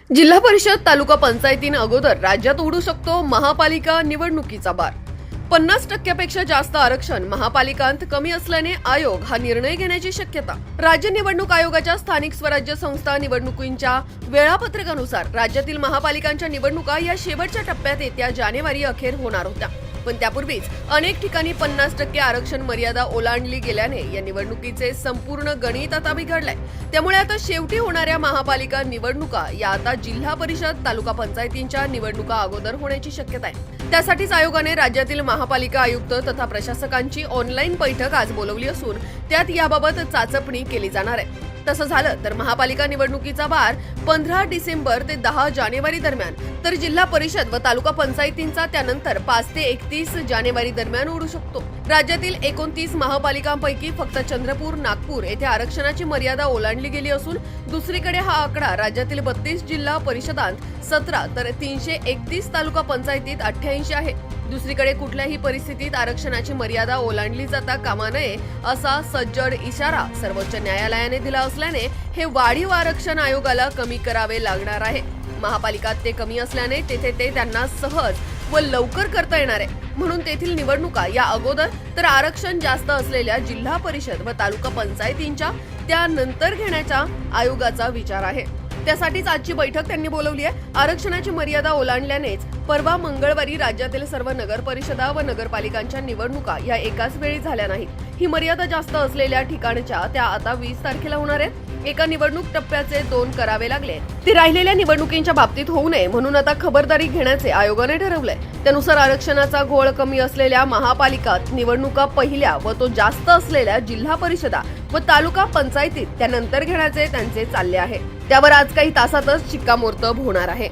जिल्हा परिषद तालुका पंचायतीन अगोदर राज्यात उडू शकतो महापालिका निवडणुकीचा बार। 50% जास्त आरक्षण महापालिकांत कमी असल्याने आयोग हा निर्णय घेण्याची शक्यता। राज्य निवडणूक आयोगाच्या स्थानिक स्वराज्य संस्था निवडणुकींच्या वेळापत्रकानुसार राज्यातील महापालिकांच्या निवडणुका या शेवटच्या टप्प्यात येत्या जानेवारी अखेर होणार होत्या, पण त्यापूर्वीच अनेक ठिकाणी 50% आरक्षण मर्यादा ओलांडली गेल्याने या निवडणुकीचे संपूर्ण गणित आता बिघडलंय। त्यामुळे आता शेवटी होणाऱ्या महापालिका निवडणुका या आता जिल्हा परिषद तालुका पंचायतींच्या निवडणुका अगोदर होण्याची शक्यता आहे। त्यासाठीच आयोगाने राज्यातील महापालिका आयुक्त तथा प्रशासकांची ऑनलाईन बैठक आज बोलवली असून त्यात याबाबत चाचपणी केली जाणार आहे। तसं झालं तर महापालिका निवडणुकीचा बार 15 डिसेंबर ते 10 जानेवारी दरम्यान, तर जिल्हा परिषद व तालुका पंचायतींचा त्यानंतर 5 ते 31 जानेवारी दरम्यान उडू शकतो। राज्यातील 29 महापालिकांपैकी फक्त चंद्रपूर, नागपूर येथे आरक्षणाची मर्यादा ओलांडली गेली असून दुसरीकडे हा आकडा राज्यातील 32 जिल्हा परिषदांत 17 तर 331 तालुका पंचायतीत 88 आहे। दुसरीकडे कुठल्याही परिस्थितीत आरक्षणाची मर्यादा ओलांडली जाता कामा नये असा सज्जड इशारा सर्वोच्च न्यायालयाने दिला असल्याने हे वाढीव आरक्षण आयोगाला कमी करावे लागणार आहे। महापालिकात ते कमी असल्याने तेथे ते त्यांना सहज व लवकर करता येणार आहे, म्हणून तेथील निवडणुका या अगोदर तर आरक्षण जास्त असलेल्या जिल्हा परिषद व तालुका पंचायतींच्या त्यानंतर घेण्याचा आयोगाचा विचार आहे। त्यासाठीच आजची बैठक त्यांनी बोलवली आहे। आरक्षणाची मर्यादा ओलांडल्यानेच परवा मंगळवारी राज्यातील सर्व नगर परिषदा व नगरपालिकांच्या निवडणुका या एकाच वेळी झाल्या नाहीत। ही मर्यादा जास्त असलेल्या ठिकाणच्या त्या आता 20 तारखेला होणार आहेत। एका निवडणूक टप्प्याचे 2 करावे लागले, ते राहिलेल्या निवडणुकींच्या बाबतीत होऊ नये म्हणून आता खबरदारी घेण्याचे आयोगाने ठरवलंय। त्यानुसार आरक्षणाचा घोळ कमी असलेल्या महापालिकात निवडणुका पहिल्या व तो जास्त असलेल्या जिल्हा परिषदा व तालुका पंचायतीत त्यानंतर घेण्याचे त्यांचे चालले आहे। त्यावर आज काही तासातच शिक्कामोर्तब होणार आहे।